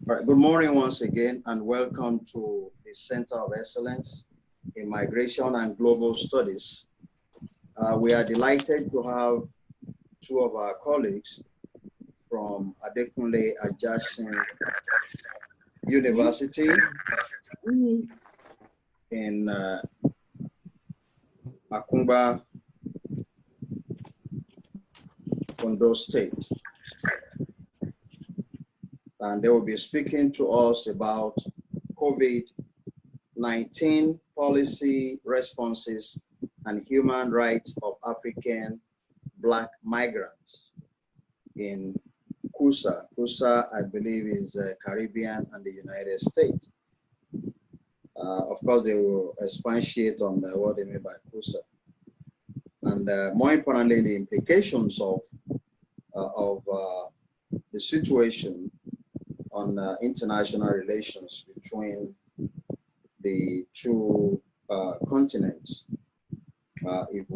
All right, good morning once again, and welcome to the Center of Excellence in Migration and Global Studies. We are delighted to have two of our colleagues from Adekunle Ajasin University in Akungba, Ondo State. And they will be speaking to us about COVID-19 policy responses and human rights of African Black migrants in CUSA. CUSA, I believe, is Caribbean and the United States. Of course, they will expatiate on what they mean by CUSA. And more importantly, the implications of the situation on international relations between the two continents. If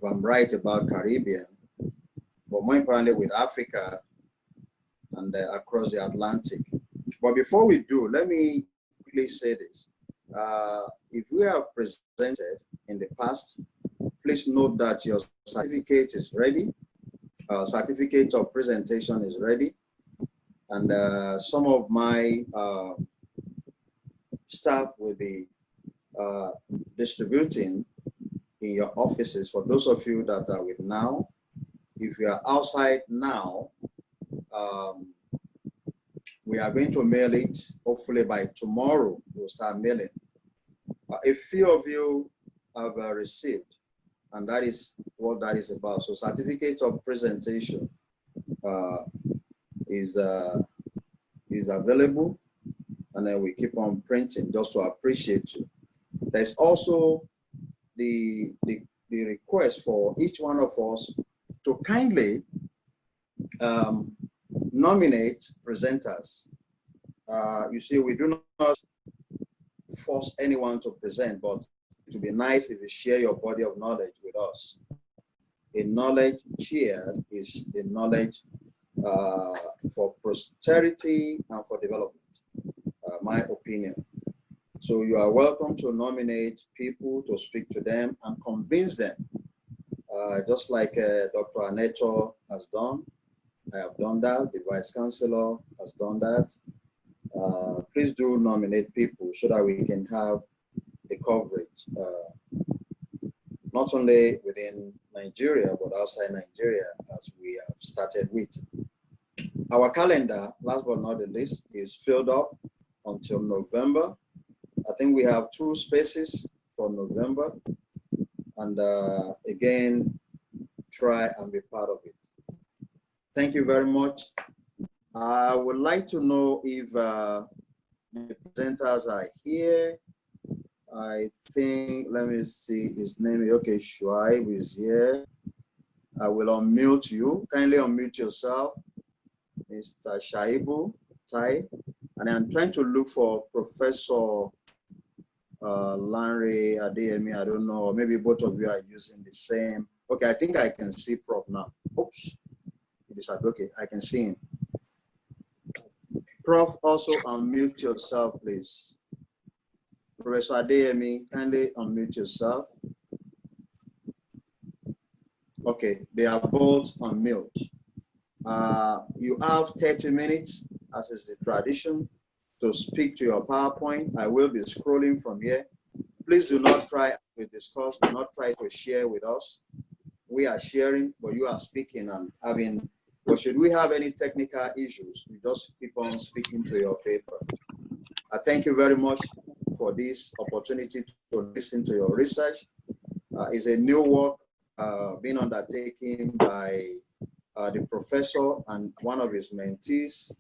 I'm right about Caribbean, but more importantly with Africa and across the Atlantic. But before we do, let me quickly say this. If we have presented in the past, please note that your certificate is ready. Certificate of presentation is ready. And some of my staff will be distributing in your offices. For those of you that are with NOUN, if you are outside NOUN, we are going to mail it. Hopefully by tomorrow, we'll start mailing. A few of you have received, and that is what that is about. So certificate of presentation is available, and then we keep on printing just to appreciate you. There's also the request for each one of us to kindly nominate presenters. You see, we do not force anyone to present, but it would be nice if you share your body of knowledge with us. A knowledge shared is a knowledge for posterity and for development, my opinion. So you are welcome to nominate people, to speak to them and convince them, just like Dr. Aneto has done. I have done that, the Vice Chancellor has done that. Please do nominate people so that we can have a coverage, not only within Nigeria, but outside Nigeria, as we have started with. Our calendar, last but not the least, is filled up until November. I think we have 2 spaces for November. And again, try and be part of it. Thank you very much. I would like to know if the presenters are here. I think, let me see, his name is, okay, Shuaib is here. I will unmute you. Kindly unmute yourself, Mr. Shaibu Tai. And I'm trying to look for Professor Lanre Adeyemi. I don't know, maybe both of you are using the same. Okay, I think I can see Prof now. Oops, okay, I can see him. Prof, also unmute yourself, please. Professor Adeyemi, kindly unmute yourself. Okay, they are both on mute. You have 30 minutes, as is the tradition, to speak to your PowerPoint. I will be scrolling from here. Please do not try to discuss, do not try to share with us. We are sharing, but you are speaking and having, but should we have any technical issues, you just keep on speaking to your paper. I thank you very much for this opportunity to listen to your research. It's a new work being undertaken by the professor and one of his mentees,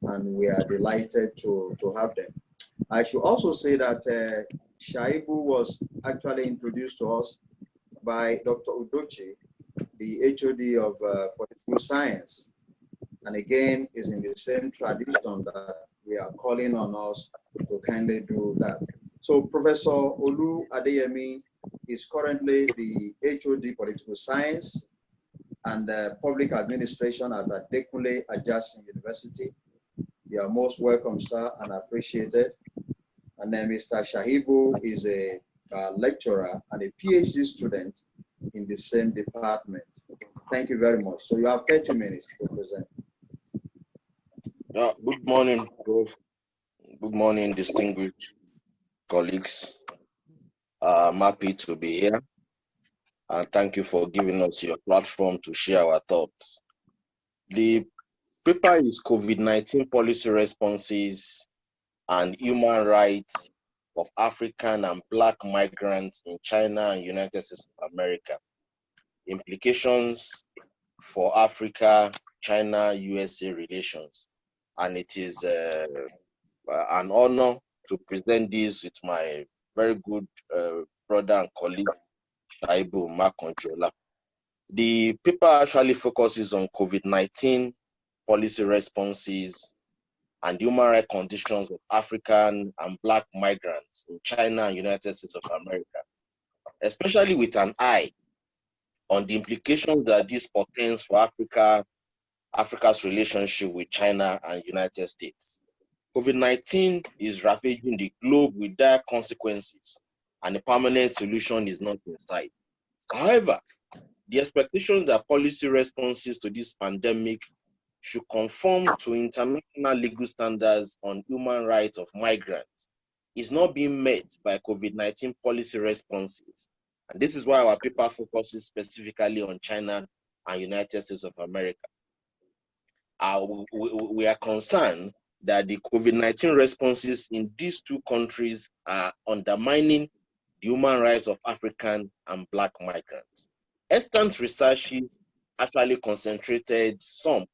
and we are delighted to have them. I should also say that Shaibu was actually introduced to us by Dr. Udochi, the HOD of political science, and again is in the same tradition that we are calling on us to kindly do that. So Professor Olu Adeyemi is currently the HOD political science and public administration at Adekunle Ajasin University. You are most welcome, sir, and appreciated. And then Mr. Shahibu is a lecturer and a PhD student in the same department. Thank you very much. So you have 30 minutes to present. Good morning, Prof. Good morning, distinguished colleagues. I'm happy to be here, and thank you for giving us your platform to share our thoughts. The paper is COVID-19 Policy Responses and Human Rights of African and Black Migrants in China and United States of America. Implications for Africa-China-USA relations. And it is an honor to present this with my very good brother and colleague, Shaibu Makonjola. The paper actually focuses on COVID-19 policy responses and human rights conditions of African and Black migrants in China and United States of America, especially with an eye on the implications that this portends for Africa's relationship with China and United States. COVID-19 is ravaging the globe with dire consequences, and a permanent solution is not in sight. However, the expectation that policy responses to this pandemic should conform to international legal standards on human rights of migrants is not being met by COVID-19 policy responses. And this is why our paper focuses specifically on China and United States of America. We are concerned that the COVID-19 responses in these two countries are undermining the human rights of African and Black migrants. Extant researches actually concentrated on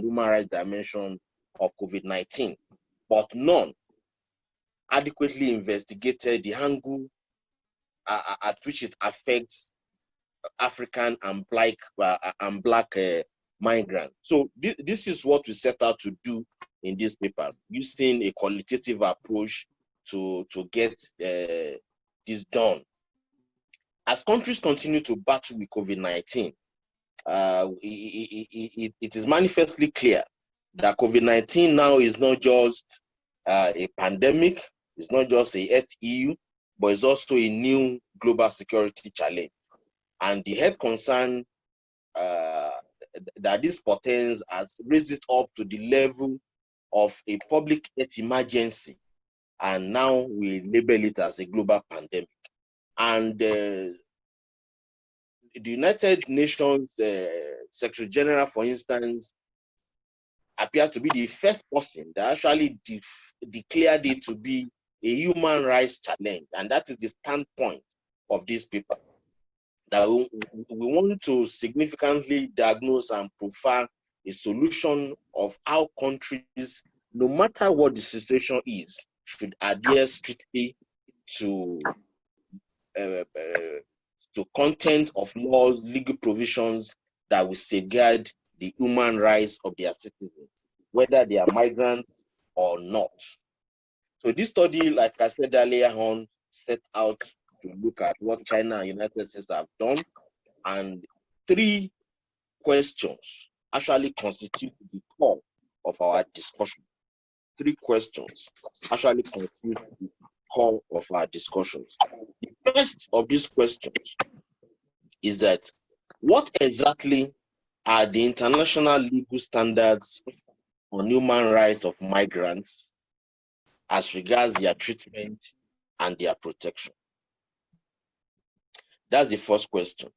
human rights dimension of COVID-19, but none adequately investigated the angle at which it affects African and Black migrants. So this is what we set out to do in this paper, using a qualitative approach to get this done. As countries continue to battle with COVID-19, it is manifestly clear that COVID-19 now is not just a pandemic, it's not just a health issue, but it's also a new global security challenge. And the health concern that this portends has raised it up to the level of a public health emergency, and now we label it as a global pandemic. And the United Nations Secretary General, for instance, appears to be the first person that actually declared it to be a human rights challenge, and that is the standpoint of this paper. That we want to significantly diagnose and profile a solution of how countries, no matter what the situation is, should adhere strictly to content of laws, legal provisions that will safeguard the human rights of their citizens, whether they are migrants or not. So this study, like I said earlier on, set out to look at what China and United States have done, and 3 questions actually constitute the core of our discussion. 3 questions actually constitute the core of our discussions. The first of these questions is that what exactly are the international legal standards on human rights of migrants as regards their treatment and their protection? That's the first question,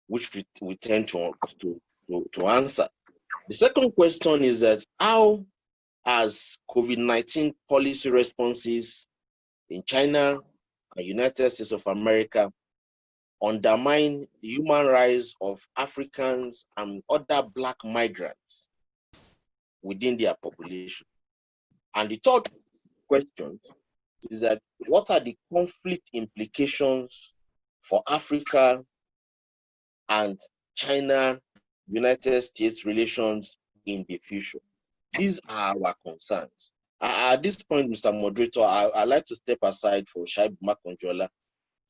which we tend to answer. The second question is that how has COVID-19 policy responses in China and United States of America undermine the human rights of Africans and other Black migrants within their population? And the third question is that what are the conflict implications for Africa and China, United States relations in the future? These are our concerns. At this point, Mr. Moderator, I'd like to step aside for Shaibu Makonjola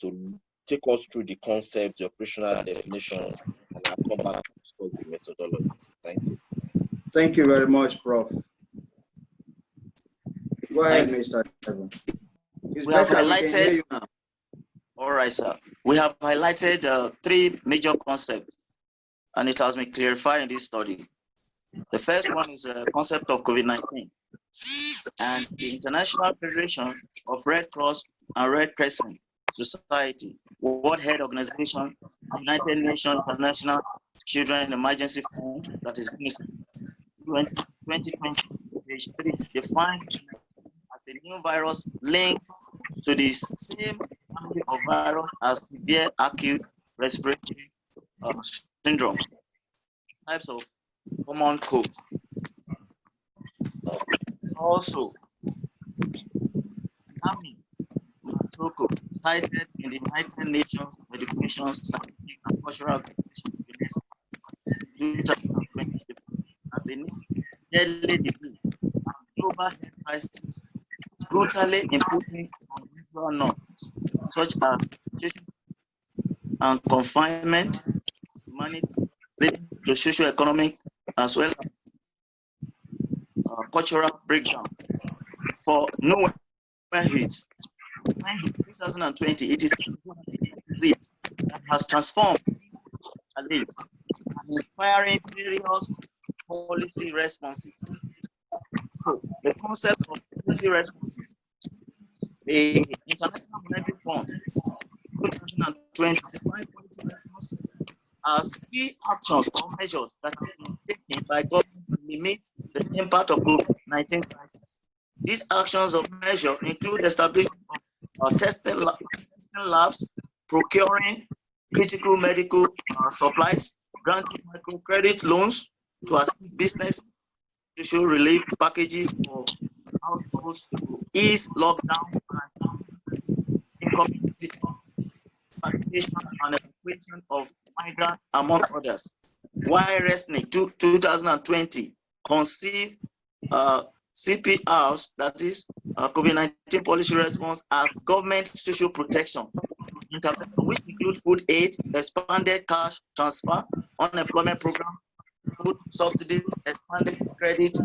to take us through the concept, the operational definitions, and I'll come back to discuss the methodology. Thank you. Thank you very much, Prof. Go ahead, Mr. Evan. It's We have better, we can hear highlighted, you now. all right, sir. We have highlighted 3 major concepts, and it has been clarified in this study. The first one is the concept of COVID-19 and the International Federation of Red Cross and Red Crescent Society, World Health Organization, United Nations International Children Emergency Fund, that is UNICEF, 2020, page 3, defined as a new virus linked to the same family of virus as severe acute respiratory syndrome, types of common cold. Also, Matoko, cited in the United Nations Education, Scientific and Cultural Organization as a new deadly disease and global health crisis, brutally imposing on usual norms such as and confinement, humanity, leading to socio-economic as well as cultural breakdown. For no heat, 2020, it is a disease that has transformed and inspiring various policy responses. So the concept of policy responses, the International Monetary Fund 2020 defined policy responses as key actions or measures that have been taken by government to limit the impact of COVID-19 crisis. These actions or measures include the establishment of testing labs, procuring critical medical supplies, granting microcredit loans to assist business, social relief packages for households to ease lockdown and incoming visitors, repatriation and evacuation of migrants, among others. While RESNIC 2020 conceived CPRs, that is COVID-19 policy response, as government social protection intervention, which include food aid, expanded cash transfer, unemployment program, food subsidies, expanded credit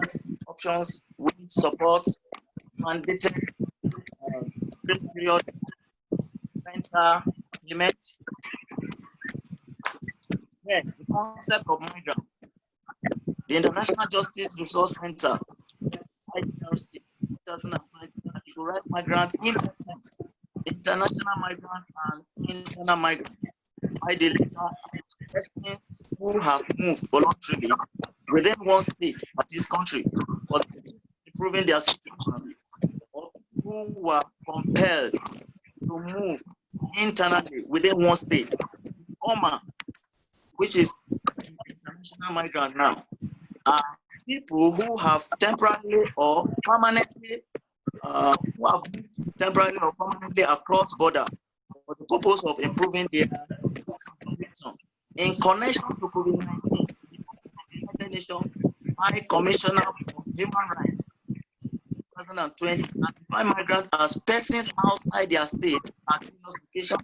options, wage support, mandated grace period, rental payment. Yes, the concept of migrant. The International Justice Resource Center, IJRC, 2020, categorized migrant in international migrant and internal migrant by the persons who have moved voluntarily within one state of this country, but improving their situation, or who were compelled to move internally within one state. Former, which is international migrant now, are people who have temporarily or permanently who have moved temporarily or permanently across border for the purpose of improving their situation. In connection to COVID-19, the United Nations High Commissioner for Human Rights 2020 identified migrants as persons outside their state at location,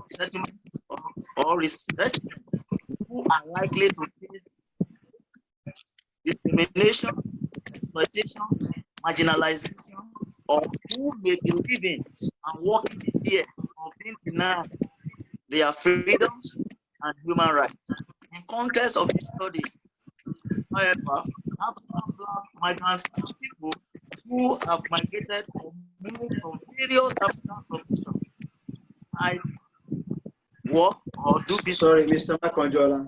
settlement, or residence who are likely to face discrimination, exploitation, marginalization, or who may be living and working in fear of being denied their freedoms and human rights. In context of this study, however, African Black migrants are people who have migrated or moved from various African subnations, side work or do business. Sorry, Mr. Makonjola.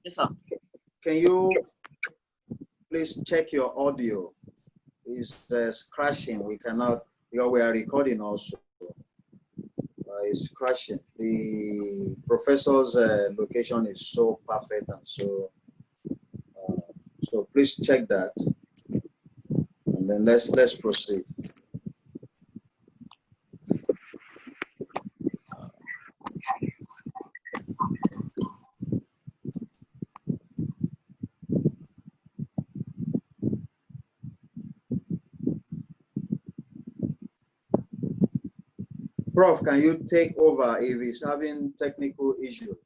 Yes, sir. Can you please check your audio? It's crashing. We cannot, because we are recording also. It's crashing. The professor's location is so perfect and so please check that, and then let's proceed. Prof, can you take over if he's having technical issues?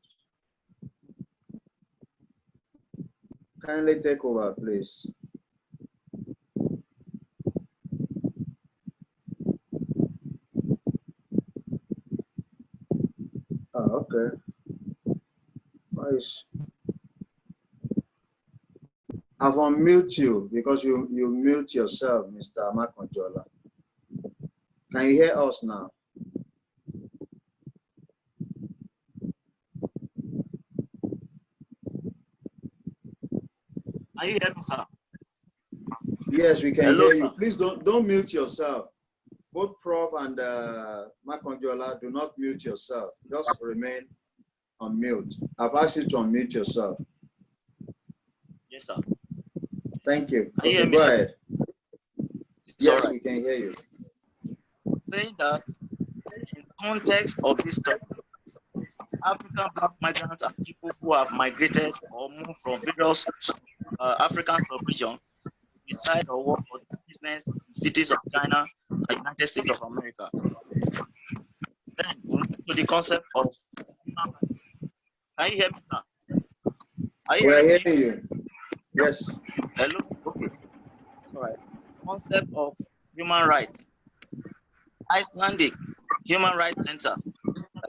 Kindly take over, please. Oh, okay. Nice. I've unmute you because you mute yourself, Mr. Makonjola. Can you hear us now? Are you hearing me, sir? Yes, we can Hello, hear you. sir. Please don't mute yourself. Both Prof and Makonjola, do not mute yourself. Just remain on mute. I've asked you to unmute yourself. Yes, sir. Thank you. Can you Okay, hear me, go sir? ahead. It's Yes, all right. we can hear you. Saying that in context of this topic, African black migrants are people who have migrated or moved from various African sub-regions, reside or work for business in cities of China and United States of America. Then we move to the concept of human rights. Can you hear me, sir? Are you We are hearing me? hearing you. Yes. Hello? Okay. All right. Concept of human rights. Icelandic Human Rights Center,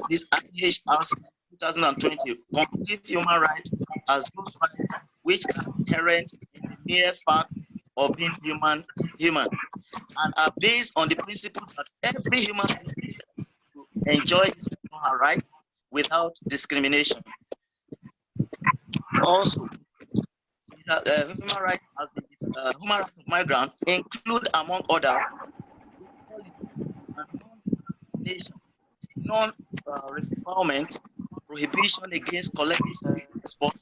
this IHRC 2020, complete human rights as those rights which are inherent in the mere fact of being human, and are based on the principles that every human being is to enjoy his or her rights without discrimination. Also, human rights as the human rights of migrants include, among others, equality and non-discrimination, non-refoulement, prohibition against collective expulsion,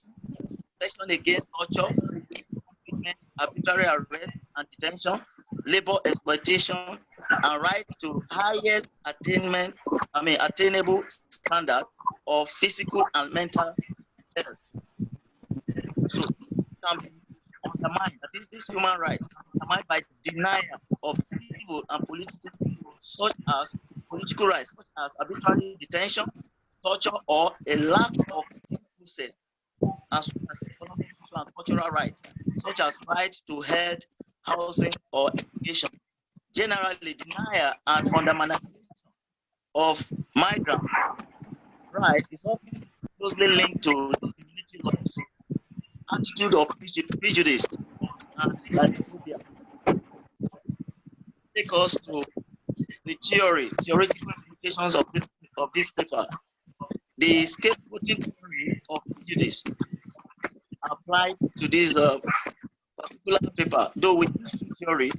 protection against torture, treatment, arbitrary arrest and detention, labor exploitation, and right to highest attainable standard of physical and mental health. So it can be undermined, that is, this human right can be undermined by denial of civil and political rights, such as arbitrary detention, torture, or a lack of process, as well as economic, social, and cultural rights, such as right to health, housing, or education. Generally, denial and undermination of migrant rights is often closely linked to discriminatory laws, attitude of prejudice, and xenophobia. Take us to the theoretical implications of this paper. The scapegoating theory of prejudice applied to this particular paper, though with history theory.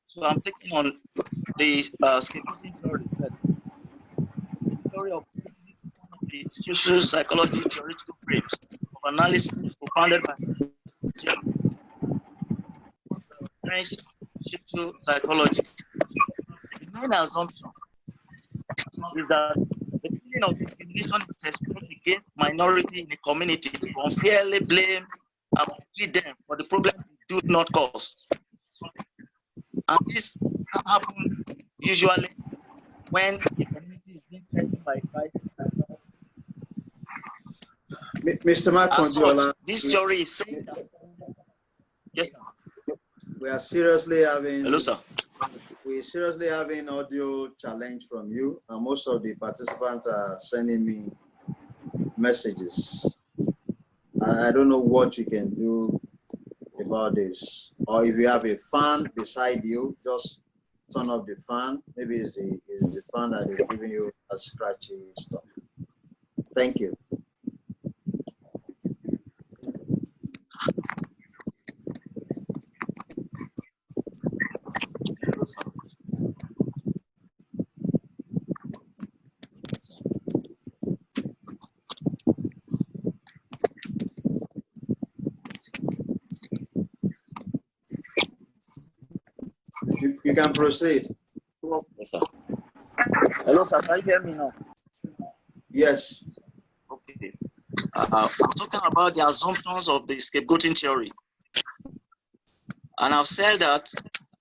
So I'm taking on the scapegoating theory. The theory of prejudice is one of the social psychology theoretical frames of analysis propounded by French social psychologist. The main assumption is that the feeling of discrimination is expressed against minority in a community to unfairly blame and treat them for the problem they do not cause. And this happens usually when the community is being threatened by crisis. Mr. Makonjola, this theory is saying that, yes, sir. We are seriously having. Hello, sir. We're seriously having audio challenge from you, and most of the participants are sending me messages. I don't know what you can do about this, or if you have a fan beside you, just turn off the fan. Maybe it's the fan that is giving you a scratchy stuff. Thank you. You can proceed. Yes, sir. Hello, sir. Can you hear me now? Yes. Okay. I'm talking about the assumptions of the scapegoating theory. And I've said that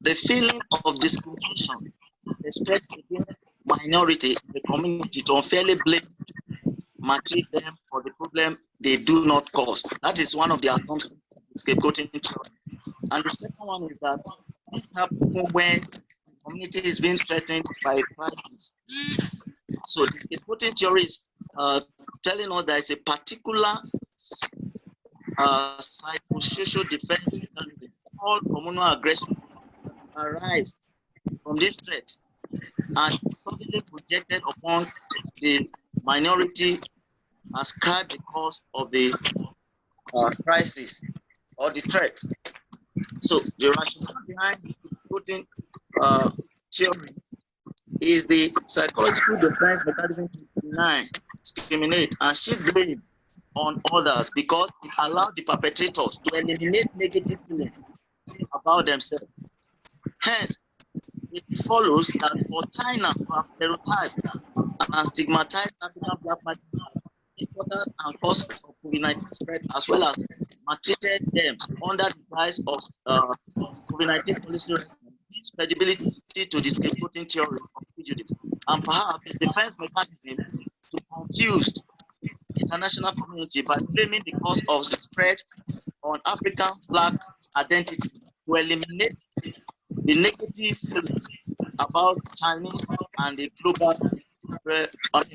the feeling of discrimination expressed against minority in the community to unfairly blame, maltreat them for the problem they do not cause. That is one of the assumptions of the scapegoating theory. And the second one is that this happens when the community is being threatened by crisis. So the scapegoating theory is telling us there is a particular psychosocial defense mechanism called communal aggression arise from this threat and suddenly projected upon the minority, ascribe the cause of the crisis or the threat. So the rationale behind this voting theory is the psychological defense mechanism to deny, discriminate, and shift blame on others because it allowed the perpetrators to eliminate negative feelings about themselves. Hence, it follows that for China to have stereotyped and stigmatized African black migrants, importers and causes of COVID-19 spread, as well as maltreated them under the guise of COVID-19 policy, gives credibility to the scapegoating theory of prejudice, and perhaps the defense mechanism to confuse the international community by blaming the cause of the spread on African black identity to eliminate the negative feelings about Chinese and the global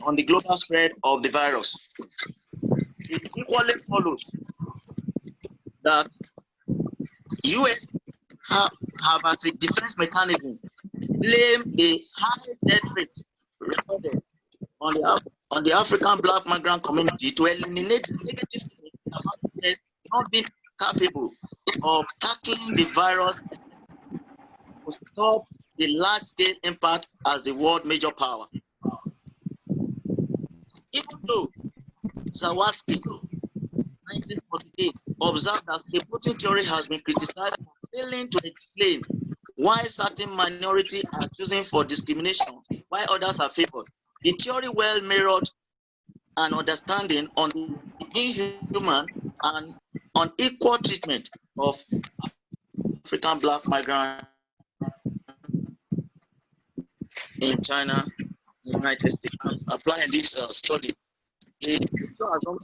on the global spread of the virus. It equally follows that US have as a defense mechanism blame the high death rate recorded on the African black migrant community to eliminate the negative feelings about the not being capable of tackling the virus to stop the large-scale impact as the world major power. Even though Zawadzki, 1948, observed that scapegoating theory has been criticized for failing to explain why certain minorities are choosing for discrimination while others are favored, the theory well mirrored an understanding on the inhuman and unequal treatment of African black migrants in China, United States. I'm applying this study. The assumption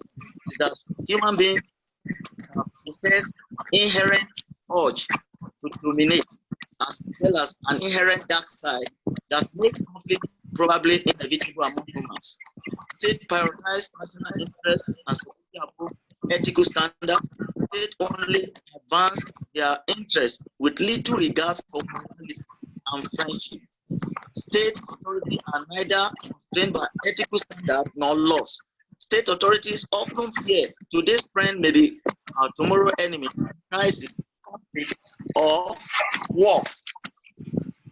is that human beings possess inherent urge to dominate, as well as an inherent dark side that makes conflict probably inevitable among humans. State prioritize national interest and security above ethical standards. State only advance their interests with little regard for morality and friendship. State authorities are neither constrained by ethical standards nor laws. State authorities often fear today's friend may be our tomorrow enemy, crisis, conflict, or war.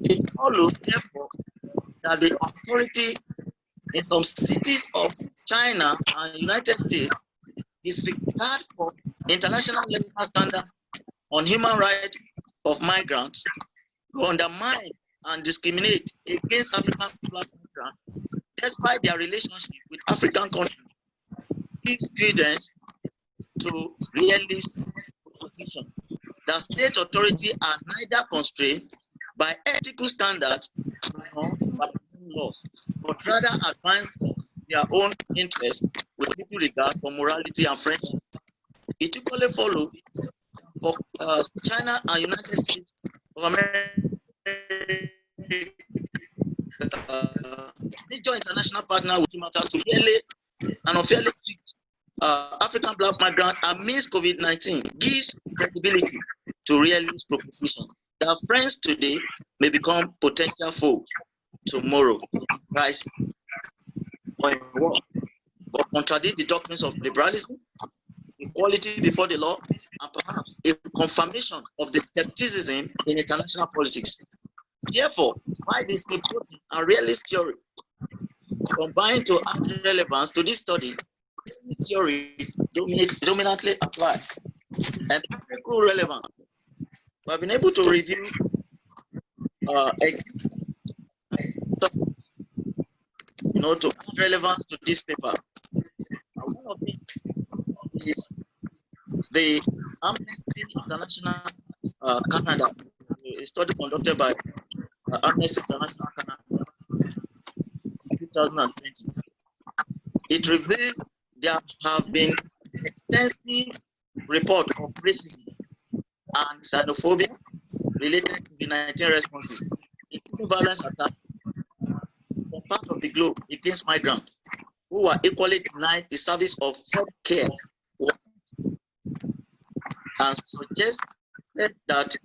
It follows, therefore, that the authority in some cities of China and United States disregard for international legal standards on human rights of migrants to undermine and discriminate against African black migrants, despite their relationship with African countries, gives credence to realist position that state authorities are neither constrained by ethical standards nor by laws, but rather advance their own interests with little regard for morality and friendship. It equally follows for China and United States of America, major international partner with matters to fairly and unfairly treat African black migrants amidst COVID-19 gives credibility to realist proposition that friends today may become potential foes tomorrow, crisis or in war, but contradict the doctrines of liberalism, equality before the law, and perhaps a confirmation of the skepticism in international politics. Therefore, why this scapegoating and realist theory combine to add relevance to this study, this theory dominantly applied. Empirical relevance. We have been able to review to add relevance to this paper. One of it is the Amnesty International Canada, a study conducted by Amnesty International Canada in 2020. It revealed there have been extensive reports of racism and xenophobia related to COVID-19 responses, including violence attacks from part of the globe against migrants. who were equally denied the service of health care and suggested that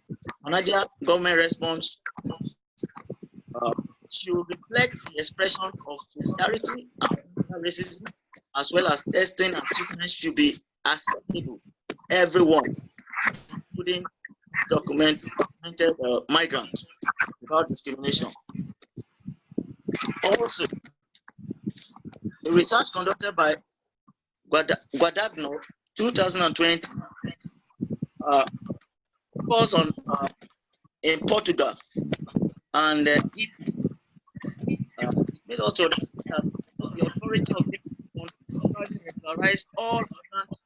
Canadian government response should reflect the expression of solidarity and racism, as well as testing and treatment should be accessible to everyone, including documented migrants, without discrimination. Also, the research conducted by Guadagno 2020 focused on in Portugal, and it made also that the authority of regularized all migrants,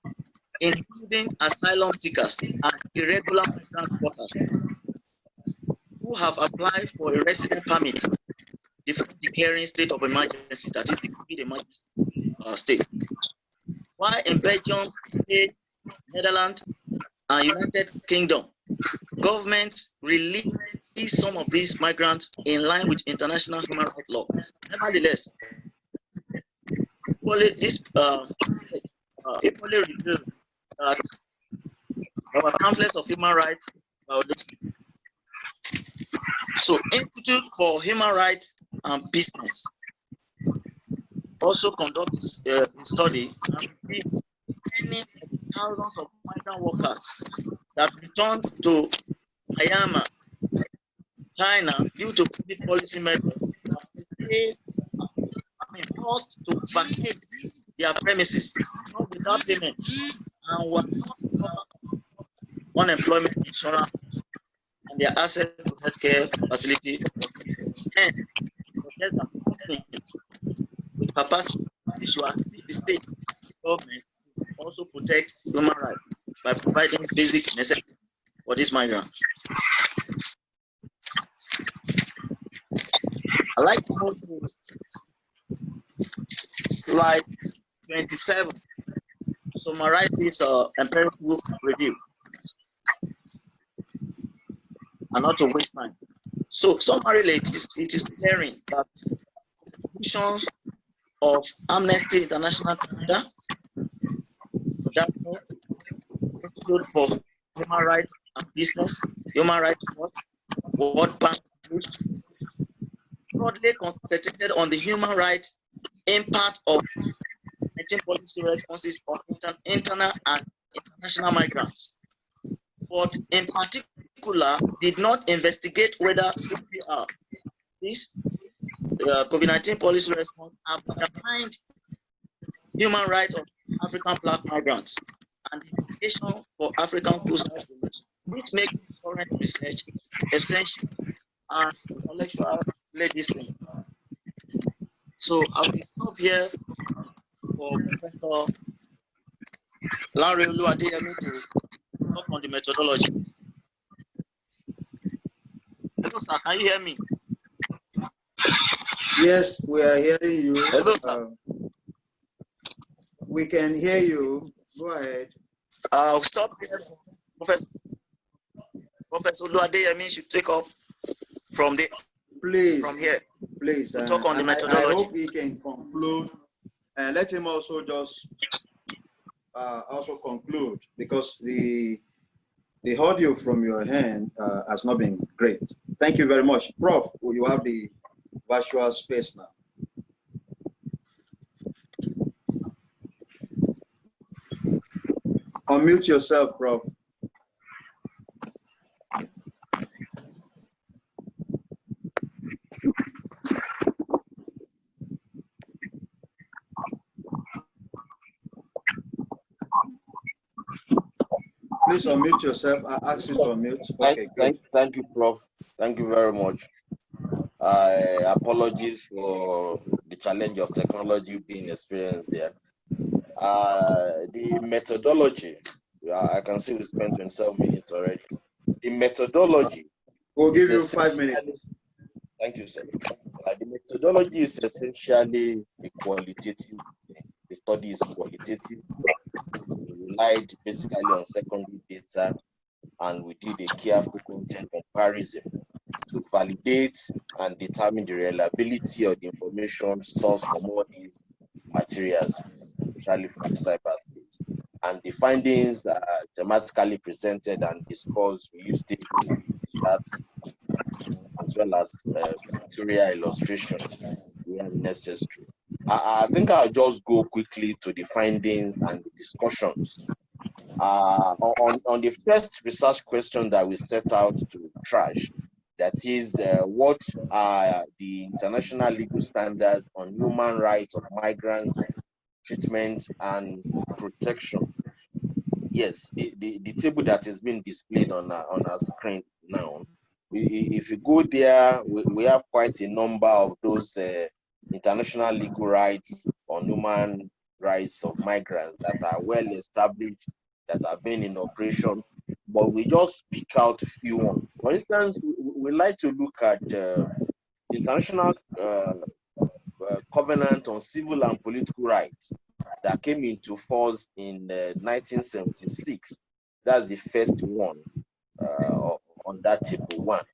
including asylum seekers and irregular migrant workers who have applied for a resident permit before declaring state of emergency, that is the COVID emergency state. While in Belgium, Spain, Netherlands, and United Kingdom, governments released some of these migrants in line with international human rights law. Nevertheless, this equally reveals that there were countless of human rights violations. So, Institute for Human Rights and Business also conducted a study and revealed many thousands of migrant workers that returned to Myanmar, China, due to public policy measures, forced to vacate their premises not without payment and were not covered unemployment insurance and their access to healthcare facility. Hence, suggest that companies with capacity should assist the state government to also protect human rights by providing basic necessities for these migrants. I'd like to move to slide 27 to summarize this empirical review and not to waste time. So, summarily, it is clearing that contributions of Amnesty International Canada, Institute for Human Rights and Business, Human Rights Watch, World Bank, broadly concentrated on the human rights impact of 19 policy responses on internal and international migrants, but in particular did not investigate whether CPR, this COVID-19 policy response, have undermined human rights of African Black migrants and the implication for Africa-CUSA, which makes current research essential and intellectual legislation. So I will stop here for Professor Larry Oluwadeyemi to talk on the methodology. Hello, sir. Can you hear me? Yes, we are hearing you. Hello, sir. We can hear you. Go ahead. I'll stop here. Professor Oluwadeyemi should take up from here. Please. To talk on the methodology. I hope he can conclude, and let him also just conclude, because the audio from your hand has not been great. Thank you very much, Prof. You have the virtual space now. Unmute yourself, Prof. Please unmute yourself. I ask you to unmute. Okay, thank you, Prof. Thank you very much. Apologies for the challenge of technology being experienced there. The methodology, I can see we spent 27 minutes already. The methodology. We'll give you 5 minutes. Thank you, sir. The methodology is essentially a qualitative. The study is qualitative. We relied basically on secondary data, and we did a careful content comparison to validate and determine the reliability of the information sourced from all these materials, especially from cyberspace. And the findings are thematically presented and discussed. We use tables, charts, as well as pictorial illustrations where necessary. I think I'll just go quickly to the findings and the discussions. On the first research question that we set out to trash, that is, what are the international legal standards on human rights of migrants, treatment, and protection? Yes, the table that is being displayed on our screen now, if you go there, we have quite a number of those international legal rights on human rights of migrants that are well established, that have been in operation, but we just pick out a few ones. For instance, we like to look at International Covenant on Civil and Political Rights that came into force in 1976. That's the first one on that table one.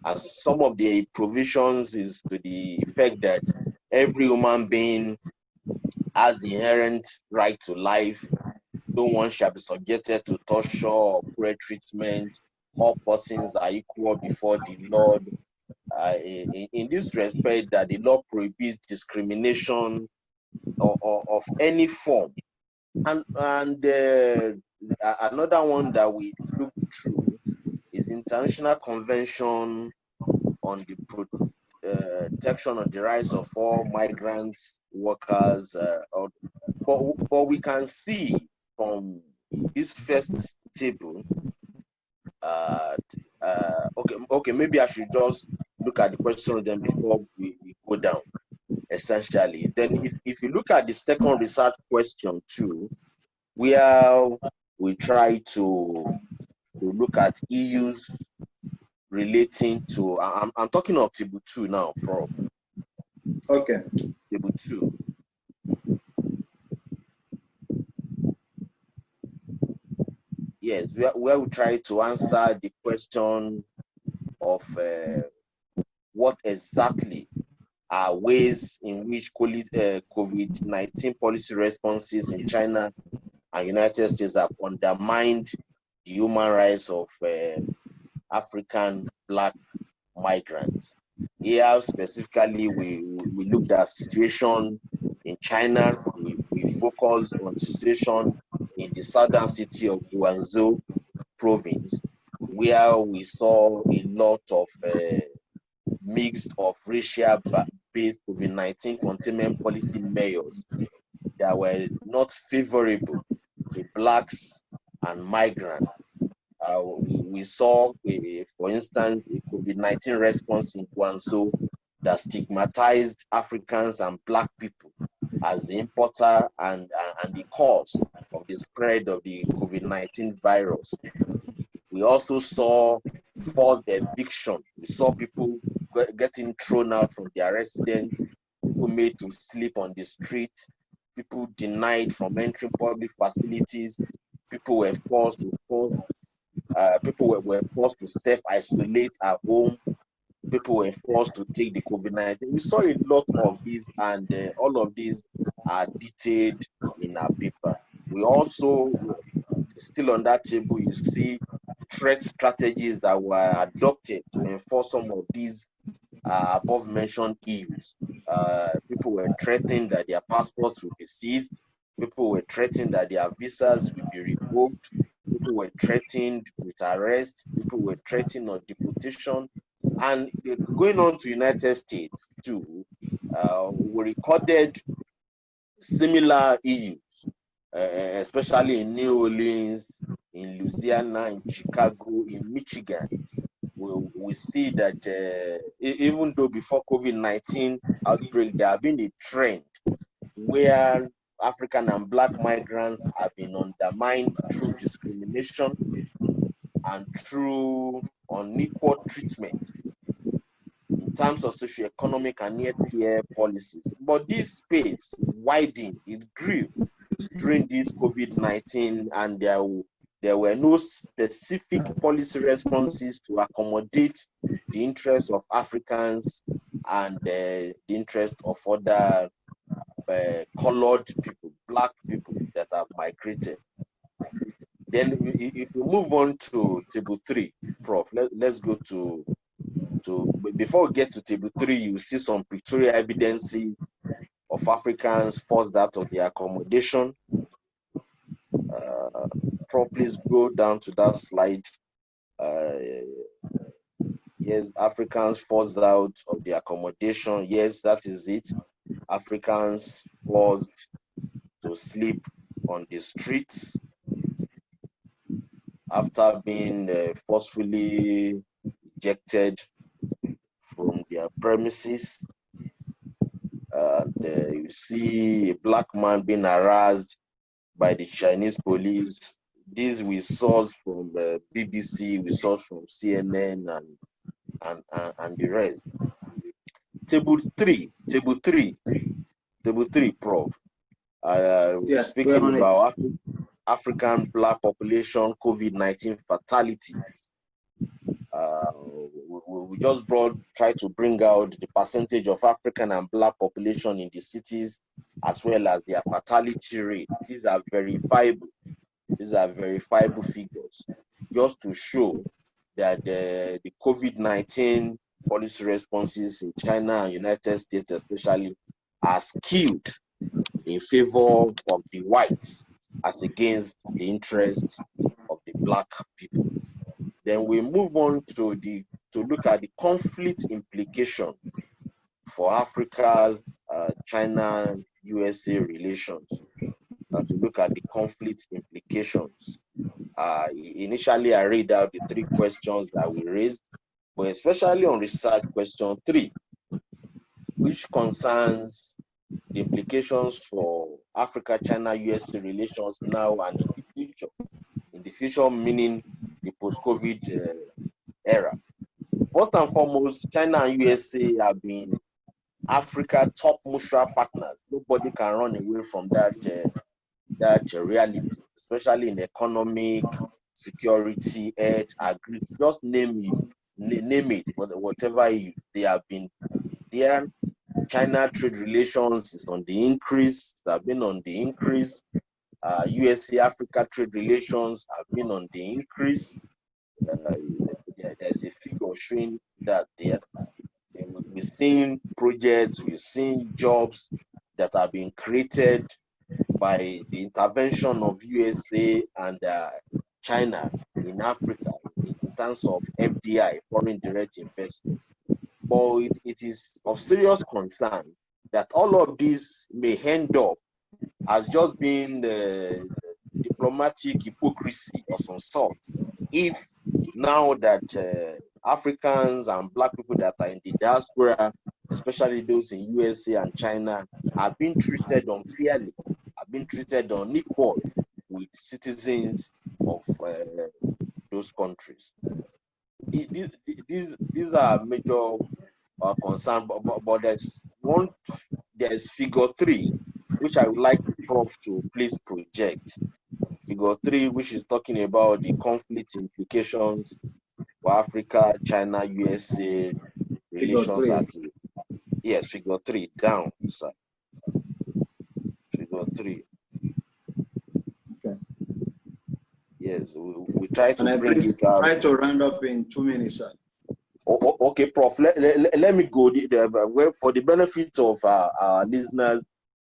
And some of the provisions is to the effect that every human being has the inherent right to life. No one shall be subjected to torture or cruel treatment. All persons are equal before the Lord. In this respect, that the law prohibits discrimination of any form. And another one that we look through is International Convention on the protection of the rights of all migrants, workers. But we can see from this first table, okay, maybe I should just look at the question then before we go down. Essentially, then if you look at the second research question too, where we try to look at EU's relating to, I'm talking of table 2 now, Prof. Okay. Table 2. Yes, where we try to answer the question of what exactly are ways in which COVID-19 policy responses in China and United States have undermined the human rights of African Black migrants. Here specifically, we looked at situation in China. We focused on situation in the southern city of Guangzhou province, where we saw a lot of mixed of racial-based COVID-19 containment policy measures that were not favorable to Blacks and migrants. We saw, for instance, a COVID-19 response in Guangzhou that stigmatized Africans and Black people as the importer and the cause of the spread of the COVID-19 virus. We also saw forced eviction. We saw people getting thrown out from their residence, people made to sleep on the street, people denied from entering public facilities, people were forced to self-isolate at home, people were forced to take the COVID-19. We saw a lot of these, and all of these are detailed in our paper. We also, still on that table, you see threat strategies that were adopted to enforce some of these above mentioned ills. People were threatened that their passports would be seized. People were threatened that their visas would be revoked. People were threatened with arrest. People were threatened of deportation. And going on to United States too, we recorded similar issues, especially in New Orleans, in Louisiana, in Chicago, in Michigan. We see that even though before COVID-19 outbreak, there have been a trend where African and Black migrants have been undermined through discrimination and through unequal treatment in terms of socioeconomic and healthcare policies. But this space widened, it grew during this COVID-19, and there were no specific policy responses to accommodate the interests of Africans and the interests of other colored people, black people that have migrated. Then if we move on to table 3, Prof, let's go to before we get to table 3, you see some pictorial evidences of Africans forced out of their accommodation. Prof, please go down to that slide. Yes, Africans forced out of their accommodation. Yes, that is it. Africans forced to sleep on the streets after being forcefully ejected from their premises. And you see a black man being harassed by the Chinese police. This we saw from BBC, we saw from CNN and the rest. Table 3, Prof. Speaking about African black population COVID-19 fatalities. We just try to bring out the percentage of African and black population in the cities, as well as their fatality rate. These are verifiable figures, just to show that the COVID-19 policy responses in China and United States especially are skewed in favor of the whites as against the interests of the black people. Then we move on to look at the conflict implication for Africa, China, USA relations. To look at the conflict implications. Initially, I read out the 3 questions that we raised, but especially on research question 3, which concerns the implications for Africa, China, USA relations now and in the future. In the future, meaning the post-COVID era. First and foremost, China and USA have been Africa's top mutual partners. Nobody can run away from that reality, especially in economic, security, health, agri, just name it, whatever they have been there. China trade relations is on the increase, have been on the increase. USA Africa trade relations have been on the increase. There's a figure showing that there. We're seeing projects, we're seeing jobs that are being created by the intervention of USA and China in Africa in terms of FDI, foreign direct investment. But it is of serious concern that all of this may end up as just being diplomatic hypocrisy of some sort, if now that Africans and black people that are in the diaspora, especially those in USA and China, are being treated unfairly, are being treated unequal with citizens of those countries. These are major concerns, but there's figure 3, which I would like Prof to please project. Figure 3, which is talking about the conflict implications for Africa, China, USA relations. Yes, figure 3, down, sir. Figure 3. Okay. Yes, we try to bring it out. Try to round up in 2 minutes, sir. Okay, Prof. Let me go for the benefit of our listeners.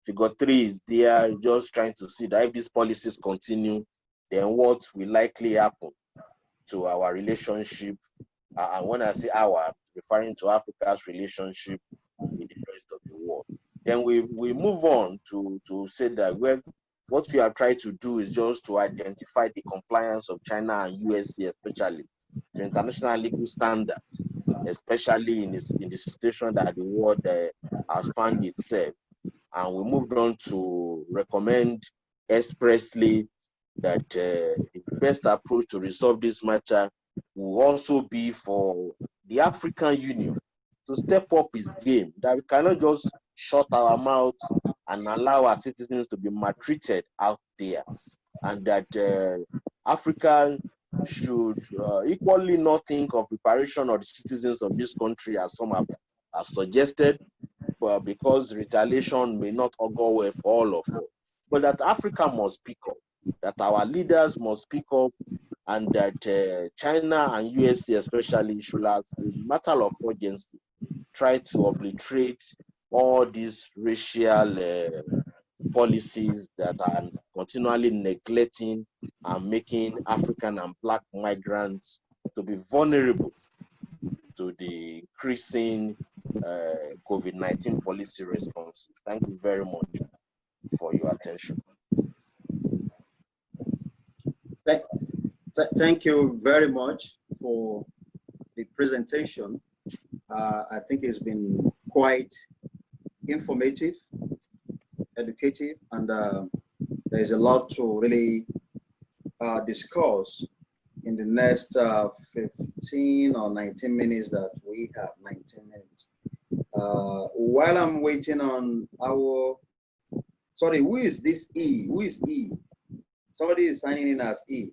Figure 3 is there, just trying to see that if these policies continue, then what will likely happen to our relationship. And when I say our, referring to Africa's relationship with the rest of the world. Then we move on to say that, well, what we are trying to do is just to identify the compliance of China and USA, especially to international legal standards, especially in the situation that the world has found itself. And we moved on to recommend expressly that the best approach to resolve this matter will also be for the African Union to step up its game, that we cannot just shut our mouths and allow our citizens to be maltreated out there, and that Africa should equally not think of reparation of the citizens of this country as some have suggested, because retaliation may not go well for all of us. But that Africa must speak up, that our leaders must speak up, and that China and USA especially should, as a matter of urgency, try to obliterate all these racial policies that are continually neglecting and making African and Black migrants to be vulnerable to the increasing COVID-19 policy responses. Thank you very much for your attention. Thank you very much for the presentation. I think it's been quite informative, educative, and there's a lot to really discuss in the next 15 or 19 minutes that we have. 19 minutes. While I'm waiting on our, sorry, who is this E? Who is E? Somebody is signing in as E.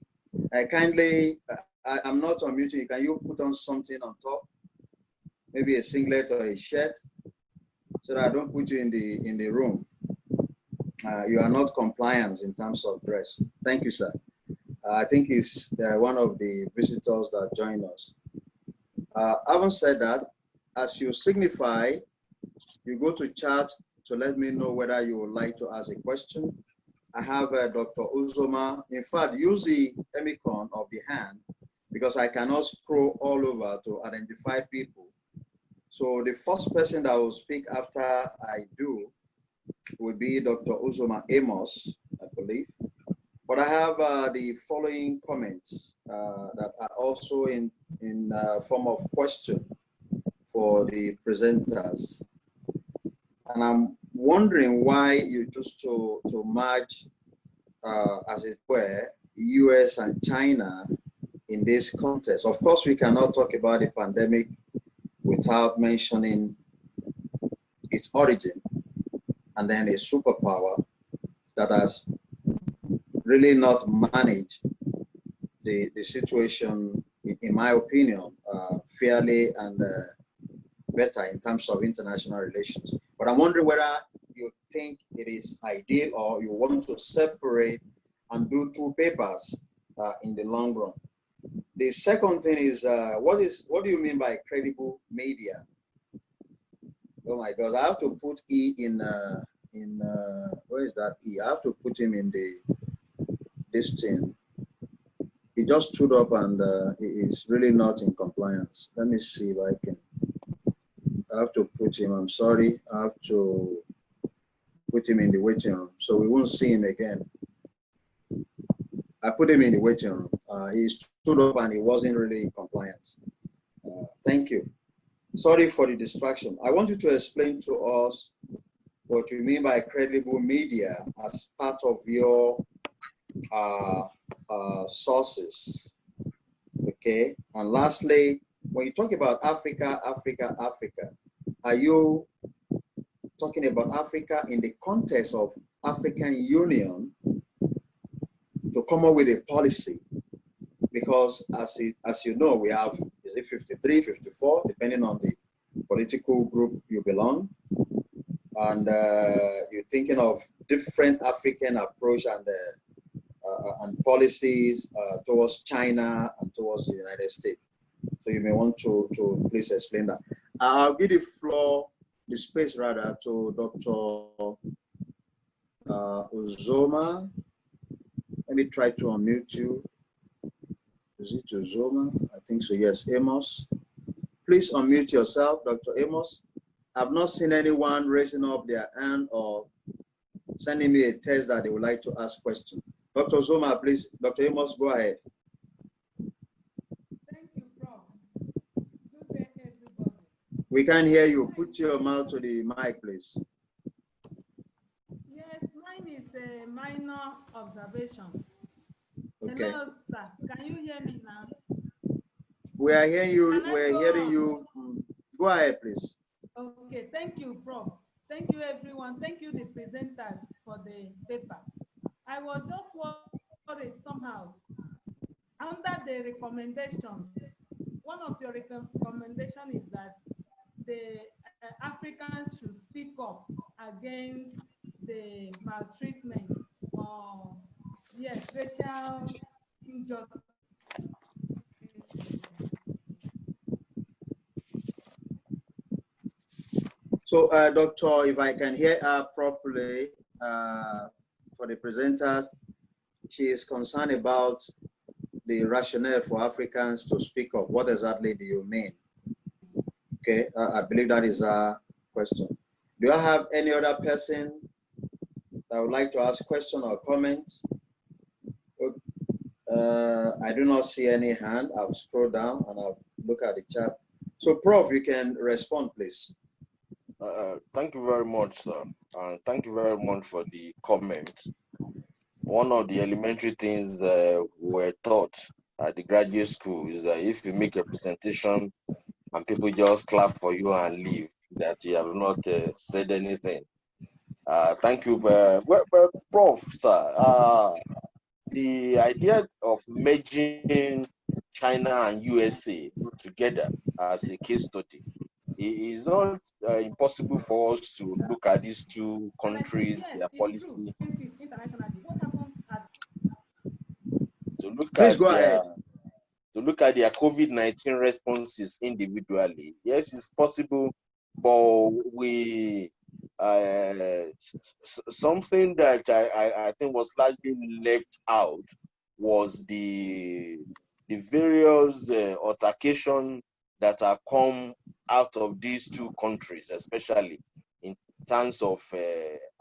Kindly, I'm not unmuting. Can you put on something on top? Maybe a singlet or a shirt, so that I don't put you in the room. You are not compliant in terms of dress. Thank you, sir. I think he's one of the visitors that joined us. Having said that, as you signify, you go to chat to let me know whether you would like to ask a question. I have Dr. Uzoma. In fact, use the emicon of the hand because I cannot scroll all over to identify people. So the first person that will speak after I do will be Dr. Uzoma Amos, I believe. But I have the following comments that are also in form of question for the presenters. And I'm wondering why you choose to merge, as it were, US and China in this context. Of course, we cannot talk about the pandemic without mentioning its origin and then a superpower that has really not managed the situation, in my opinion, fairly and better in terms of international relations. But I'm wondering whether you think it is ideal or you want to separate and do two papers in the long run. The second thing is, what do you mean by credible media? Oh my God, I have to put E in where is that E? I have to put him in this thing. He just stood up and he is really not in compliance. Let me see if I can. I have to put him, I'm sorry, I have to put him in the waiting room so we won't see him again. I put him in the waiting room. He stood up and he wasn't really in compliance. Thank you. Sorry for the distraction. I want you to explain to us what you mean by credible media as part of your sources. Okay. And lastly, when you talk about Africa, are you talking about Africa in the context of African Union to come up with a policy? Because as you know, we have, is it 53, 54, depending on the political group you belong. And you're thinking of different African approach and policies towards China and towards the United States. So you may want to please explain that. I'll give the space rather to Dr. Uzoma. Let me try to unmute you. Is it Uzoma? I think so, yes, Amos. Please unmute yourself, Dr. Amos. I've not seen anyone raising up their hand or sending me a text that they would like to ask questions. Dr. Zoma, please, Dr. Amos, go ahead. Thank you, Prof. Good day, everybody. We can hear you. Put your mouth to the mic, please. Yes, mine is a minor observation. Okay. Hello, sir. Can you hear me now? We are hearing you. We're hearing you. Go ahead, please. Okay, thank you, Prof. Thank you, everyone. Thank you, the presenters, for the paper. I was just worried somehow. Under the recommendations, one of your recommendations is that the Africans should speak against the maltreatment or, yes, racial injustice. So, Doctor, if I can hear her properly, for the presenters, she is concerned about the rationale for Africans to speak up. What exactly do you mean? Okay, I believe that is a question. Do I have any other person that would like to ask question or comment? I do not see any hand. I'll scroll down and I'll look at the chat. So, Prof, you can respond, please. Thank you very much, sir. And thank you very much for the comment. One of the elementary things we're taught at the graduate school is that if you make a presentation and people just clap for you and leave, that you have not said anything. Thank you, Prof, sir. The idea of merging China and USA together as a case study, it is not impossible for us to look at these two countries, Yes, their it's policy, true. Internationally, what happens at to look Please at go their ahead. COVID-19 responses individually. Yes, it's possible, but we something that I think was largely left out was the various altercation that have come out of these two countries, especially in terms of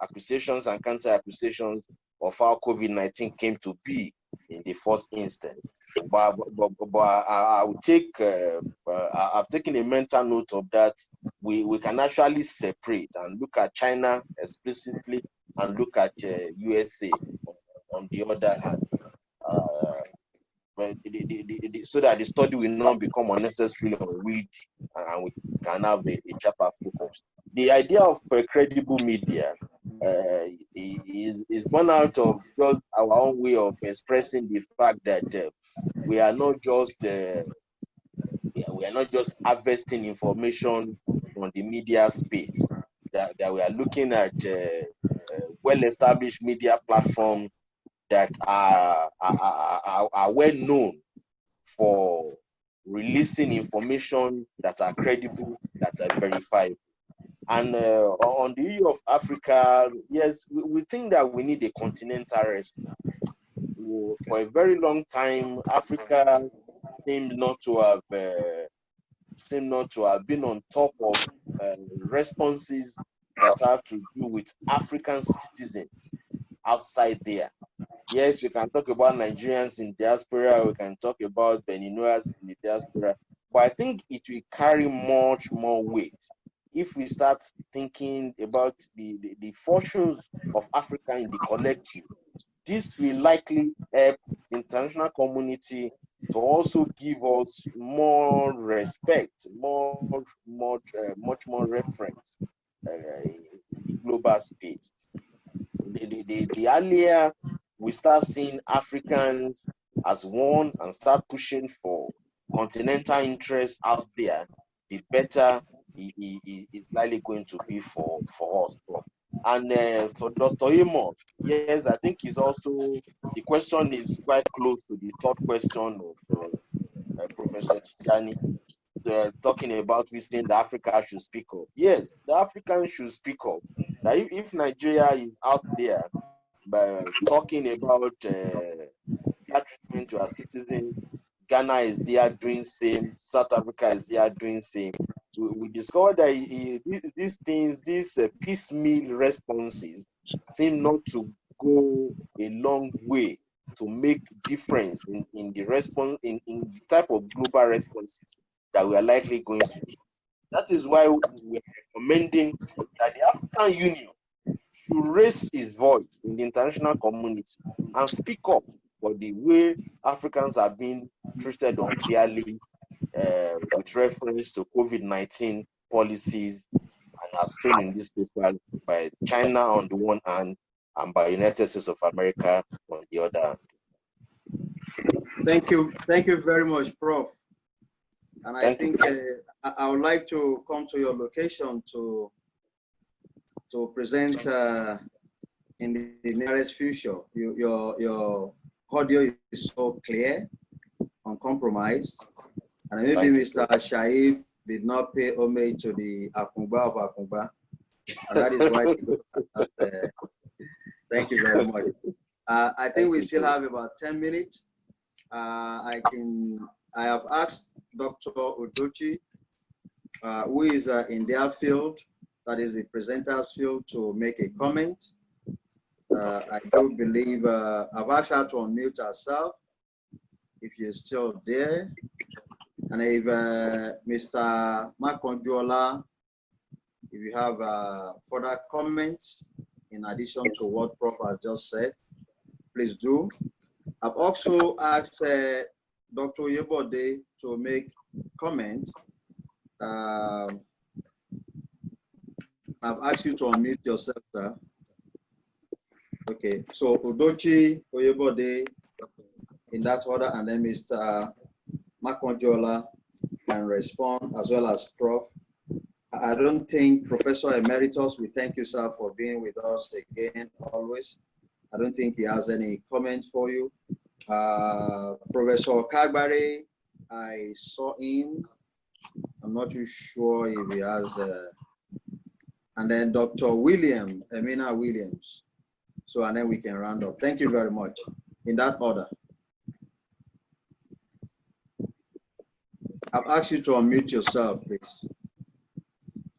accusations and counter accusations of how COVID-19 came to be in the first instance. But I will take, I've taken a mental note of that. We can actually separate and look at China explicitly and look at USA on the other hand. But so that the study will not become unnecessarily unwieldy and we can have a sharper focus. The idea of credible media is born out of just our own way of expressing the fact that we are not just harvesting information from the media space. That we are looking at well-established media platforms that are well known for releasing information that are credible, that are verified. And on the issue of Africa, yes, we think that we need a continental response. For a very long time, Africa seemed not to have been on top of responses that have to do with African citizens outside there. Yes, we can talk about Nigerians in diaspora, we can talk about Beninois in the diaspora, but I think it will carry much more weight if we start thinking about the fortunes of Africa in the collective. This will likely help the international community to also give us more respect, much more reference in the global space. The earlier we start seeing Africans as one and start pushing for continental interests out there, the better it's likely going to be for us. And for Dr. Amos, yes, I think it's also, the question is quite close to the third question of Professor Tijani, talking about saying that Africa should speak up. Yes, the Africans should speak up. Now, if Nigeria is out there by talking about bad treatment to our citizens, Ghana is there doing same, South Africa is there doing same. We discovered that these things, these piecemeal responses seem not to go a long way to make difference in the response, in the type of global responses that we are likely going to give. That is why we are recommending that the African Union should raise its voice in the international community and speak up for the way Africans are being treated unfairly with reference to COVID-19 policies, and as shown in this paper by China on the one hand and by United States of America on the other hand. Thank you very much, Prof. And I think I would like to come to your location to to present in the nearest future. Your audio is so clear, uncompromised, and maybe Mr. Shaib did not pay homage to the Akumba of Akumba, and that is why he got thank you very much. I think we still have about 10 minutes. I have asked Dr. Udochi, who is in their field, that is the presenter's field, to make a comment. I do believe I've asked her to unmute herself if you're still there. And if Mr. Makonjola, if you have further comments in addition to what Prof has just said, please do. I've also asked Dr. Yebode to make comments. I've asked you to unmute yourself, sir. Okay, so Udochi, Oyebode, in that order, and then Mr. Makonjola can respond, as well as Prof. I don't think Professor Emeritus, we thank you, sir, for being with us again, always. I don't think he has any comment for you. Professor Kagbare, I saw him. I'm not too sure if he has. And then Dr. William, Emina Williams. So, and then we can round up. Thank you very much. In that order. I've asked you to unmute yourself, please.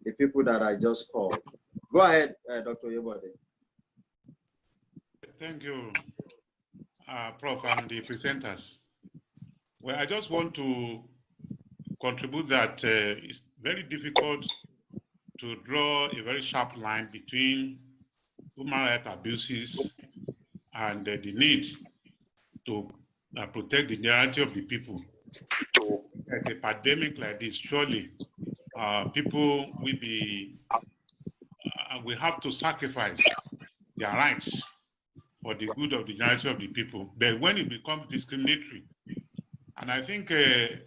The people that I just called. Go ahead, Dr. Yebode. Thank you, Prof. and the presenters. Well, I just want to contribute that it's very difficult to draw a very sharp line between human rights abuses and the need to protect the dignity of the people. As a pandemic like this, surely people will be, we have to sacrifice their rights for the good of the dignity of the people. But when it becomes discriminatory, and I think there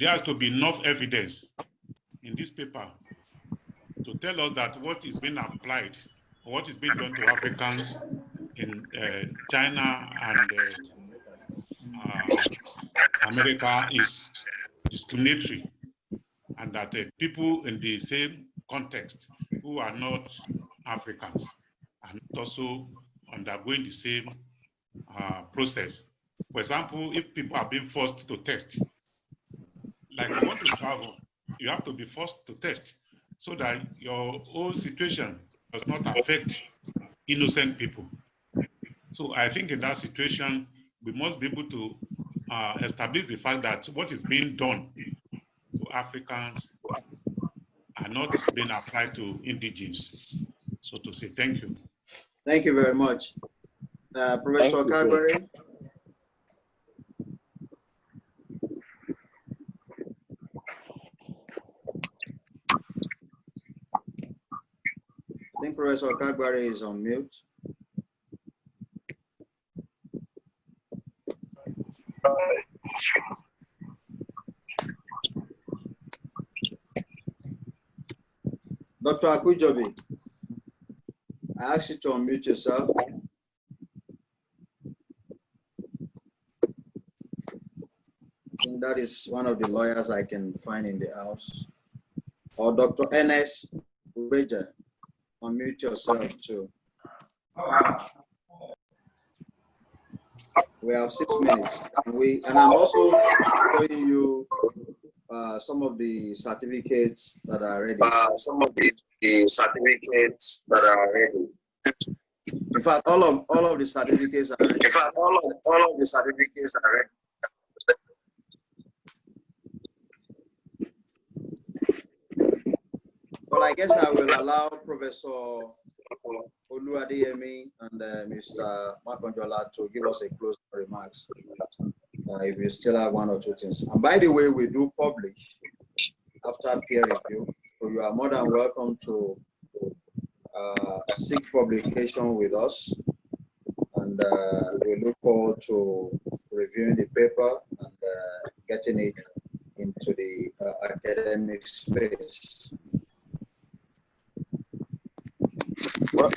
has to be enough evidence in this paper to tell us that what is being applied, what is being done to Africans in China and America is discriminatory, and that people in the same context who are not Africans are also undergoing the same process. For example, if people are being forced to test, like you want to travel, you have to be forced to test so that your whole situation does not affect innocent people. So I think in that situation, we must be able to establish the fact that what is being done to Africans are not being applied to indigenes, so to say. Thank you. Thank you very much. Professor Kagbare. I think Professor Kagbare is on mute. Dr. Akujobi, I ask you to unmute yourself. I think that is one of the lawyers I can find in the house. Or Dr. N.S. Ubeja, unmute yourself too. We have 6 minutes, and I'm also showing you some of the certificates that are ready. In fact, all of the certificates are ready. Well, I guess I will allow Professor Oluwadeyemi and Mr. Makonjola to give us a closing remarks. If you still have one or two things. And by the way, we do publish after peer review, so you are more than welcome to seek publication with us. And we look forward to reviewing the paper and getting it into the academic space. Well,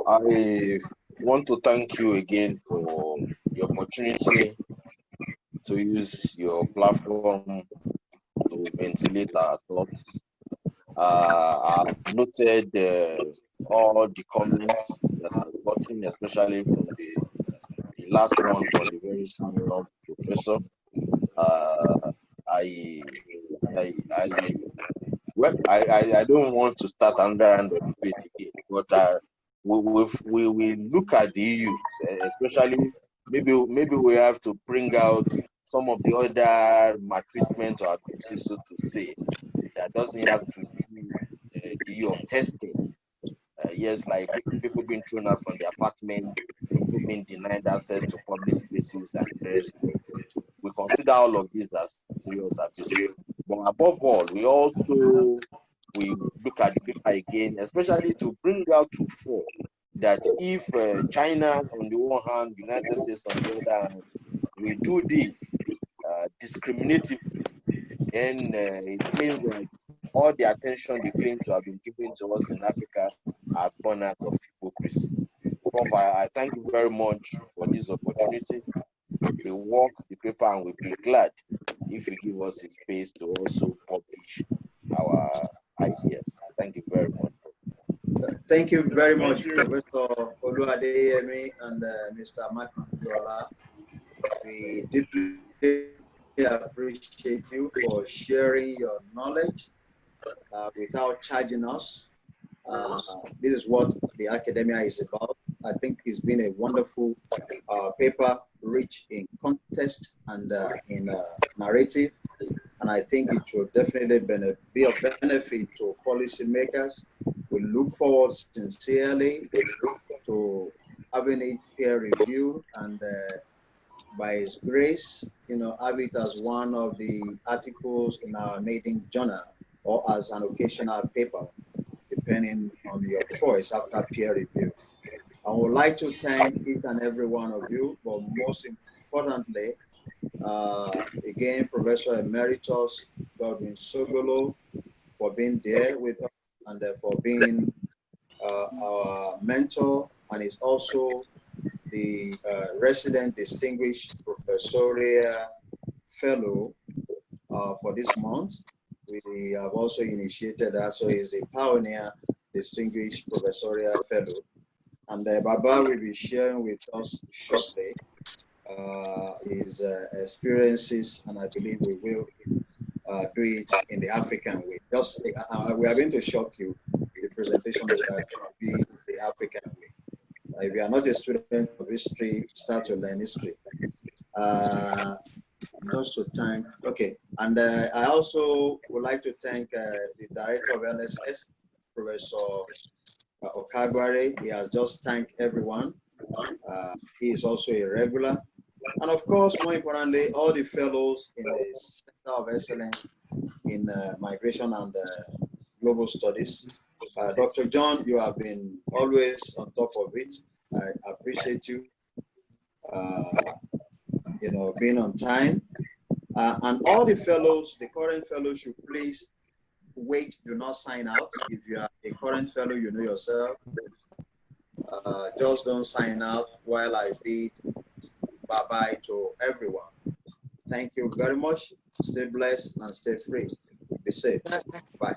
I want to thank you again for the opportunity to use your platform to ventilate our thoughts. I've noted all the comments that I've gotten, especially from the last one from the very senior professor. I don't want to start another round of debate again, but we look at the EU, especially maybe we have to bring out some of the other maltreatment or abuses, so to say, that doesn't have to do the EU of testing. Yes, like people being thrown out from the apartment, people being denied access to public spaces and the rest. We consider all of these as serious abuses. But above all, we look at the paper again, especially to bring out to fore that if China on the one hand, United States on the other hand, we do this discriminatively, then it means that all the attention they claim to have been given to us in Africa are born out of hypocrisy. Prof, I thank you very much for this opportunity. We work the paper and we'll be glad if you give us a space to also publish our ideas. Thank you very much. Thank you very much, Professor Oluwadeyemi and Mr. Makanjola. We deeply appreciate you for sharing your knowledge without charging us. This is what the academia is about. I think it's been a wonderful paper, rich in context and in narrative. And I think it will definitely be of benefit to policymakers. We look forward sincerely to having it peer reviewed and by His grace, have it as one of the articles in our maiden journal or as an occasional paper, depending on your choice after peer review. I would like to thank each and every one of you, but most importantly, again, Professor Emeritus Godwin Sogolo for being there with us and for being our mentor, and is also the resident distinguished professorial fellow for this month. We have also initiated that, so he's a pioneer distinguished professorial fellow. And Baba will be sharing with us shortly his experiences, and I believe we will do it in the African way. Just we are going to shock you. The presentation will be the African way. If you are not a student of history, start to learn history. Just to thank, okay. And I also would like to thank the director of LSS, Professor Okagware. He has just thanked everyone. He is also a regular. And of course, more importantly, all the fellows in the Center of Excellence in Migration and Global Studies. Dr. John, you have been always on top of it. I appreciate you, being on time. And all the fellows, the current fellows should please wait, do not sign out. If you are a current fellow, you know yourself. Just don't sign out while I bid bye-bye to everyone. Thank you very much. Stay blessed and stay free. Be safe. Bye.